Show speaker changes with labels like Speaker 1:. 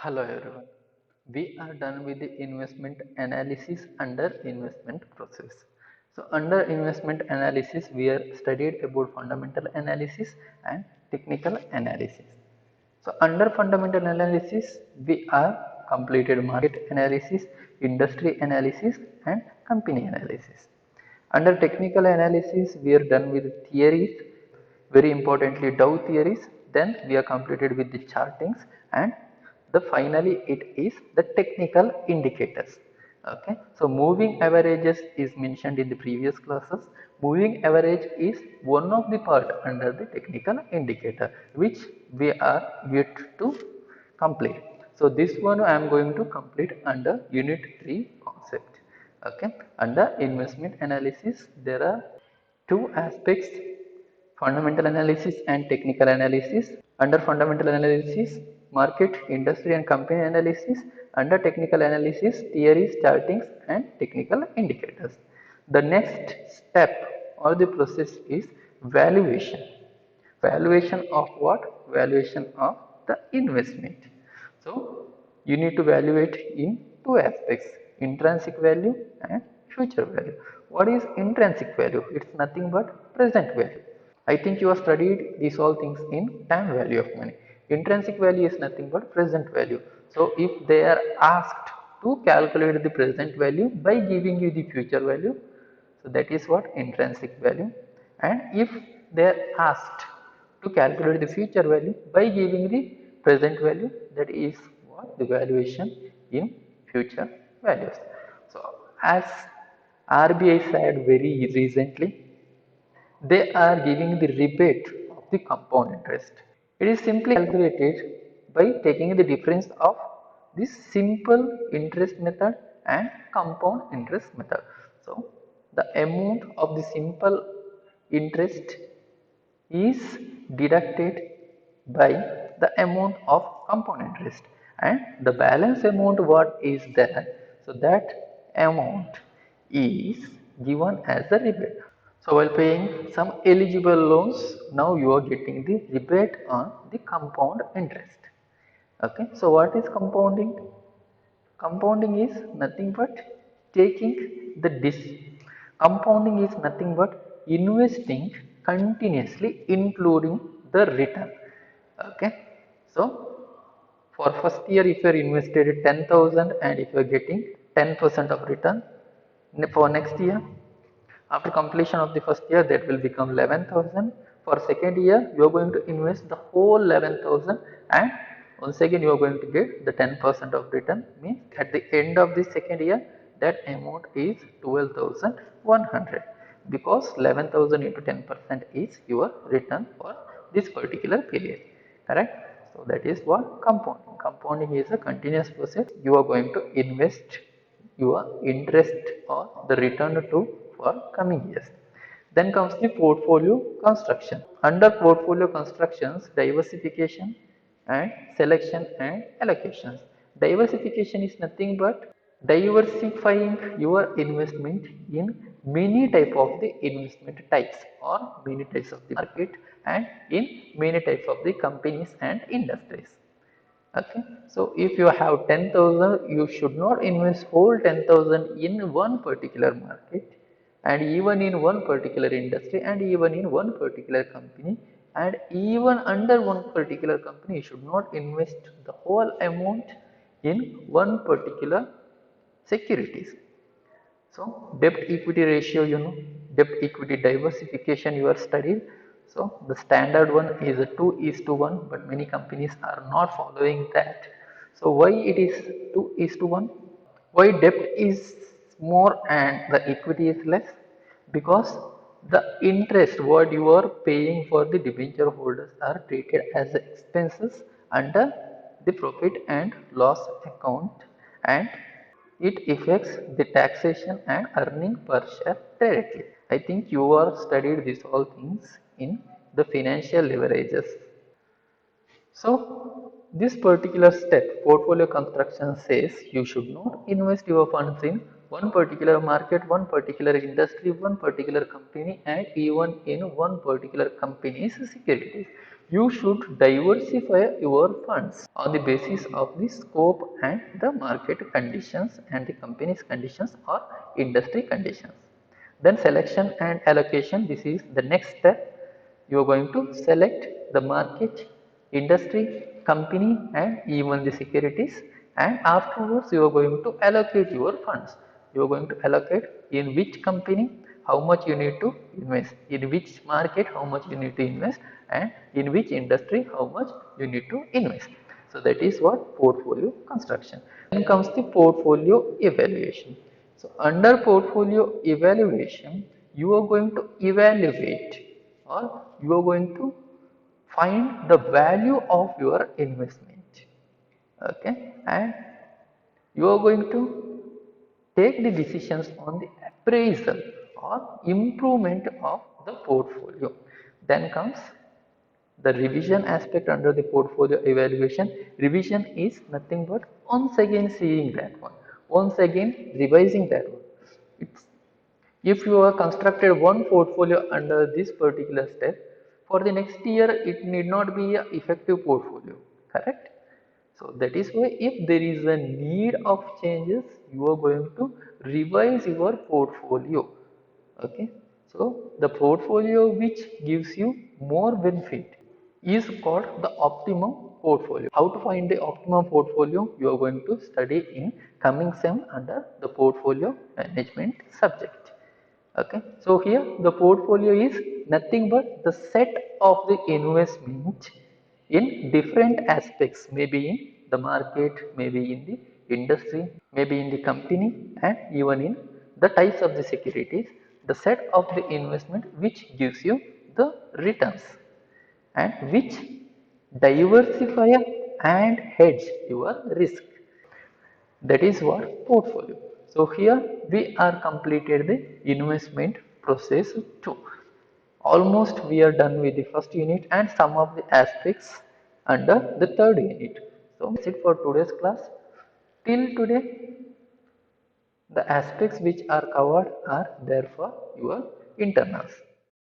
Speaker 1: Hello everyone. We are done with the investment analysis under investment process. So under investment analysis we are studied about fundamental analysis and technical analysis. So under fundamental analysis we are completed market analysis, industry analysis and company analysis. Under technical analysis we are done with theories, very importantly Dow theories, then we are completed with the chartings and the finally it is the technical indicators. Okay, so moving averages is mentioned in the previous classes. Moving average is one of the part under the technical indicator which we are yet to complete. So this one I am going to complete under unit 3 concept. Okay, under investment analysis there are two aspects, fundamental analysis and technical analysis. Under fundamental analysis, market, industry and company analysis. Under technical analysis, theories, chartings and technical indicators. The next step or the process is valuation. Valuation of what? Valuation of the investment. So you need to evaluate in two aspects, intrinsic value and future value. What is intrinsic value? It's nothing but present value. I think you have studied these all things in time value of money. Intrinsic value is nothing but present value. So if they are asked to calculate the present value by giving you the future value, so that is what intrinsic value. And if they are asked to calculate the future value by giving the present value, that is what the valuation in future values. So as RBI said very recently, they are giving the rebate of the compound interest. It is simply calculated by taking the difference of this simple interest method and compound interest method. So the amount of the simple interest is deducted by the amount of compound interest and the balance amount what is there, so that amount is given as a rebate. So while paying some eligible loans, now you are getting the rebate on the compound interest. Okay, so what is compounding? Compounding is nothing but taking the compounding is nothing but investing continuously including the return. Okay, so for first year if you are invested 10,000 and if you are getting 10% of return, for next year after completion of the first year that will become 11,000. For second year you are going to invest the whole 11,000 and once again you are going to get the 10% of return, means at the end of the second year that amount is 12,100 because 11,000 into 10% is your return for this particular period, correct? So that is what compounding. Compounding is a continuous process. You are going to invest your interest or the return to for coming years. Then comes the portfolio construction. Under portfolio constructions, diversification and selection and allocations. Diversification is nothing but diversifying your investment in many type of the investment types or many types of the market and in many types of the companies and industries. Okay, so if you have 10,000, you should not invest whole 10,000 in one particular market and even in one particular industry and even in one particular company, and even under one particular company you should not invest the whole amount in one particular securities. So debt equity ratio, debt equity diversification you are studied. So the standard one is a 2:1, but many companies are not following that. So why it is 2:1? Why debt is more and the equity is less? Because the interest what you are paying for the debenture holders are treated as expenses under the profit and loss account, and it affects the taxation and earning per share directly. I think you are studied these all things in the financial leverages. So this particular step, portfolio construction, says you should not invest your funds in one particular market, one particular industry, one particular company and even in one particular company's securities. You should diversify your funds on the basis of the scope and the market conditions and the company's conditions or industry conditions. Then selection and allocation, this is the next step. You are going to select the market, industry, company and even the securities, and afterwards you are going to allocate your funds. You are going to allocate in which company, how much you need to invest, in which market, how much you need to invest, and in which industry, how much you need to invest. So that is what portfolio construction. Then comes the portfolio evaluation. So under portfolio evaluation, you are going to evaluate or you are going to find the value of your investment. Okay, and you are going to take the decisions on the appraisal or improvement of the portfolio. Then comes the revision aspect under the portfolio evaluation. Revision is nothing but once again seeing that one, once again revising that one. It's, if you have constructed one portfolio under this particular step, for the next year it need not be an effective portfolio, correct? So that is why if there is a need of changes, you are going to revise your portfolio. Okay. So the portfolio which gives you more benefit is called the optimum portfolio. How to find the optimum portfolio? You are going to study in coming sem under the portfolio management subject. Okay. So here the portfolio is nothing but the set of the investment in different aspects, maybe in the market, maybe in the industry, maybe in the company, and even in the types of the securities, the set of the investment which gives you the returns and which diversify and hedge your risk. That is what portfolio. So here we are completed the investment process 2. Almost we are done with the first unit and some of the aspects under the third unit. So that's it for today's class. Till today the aspects which are covered are there for your internals.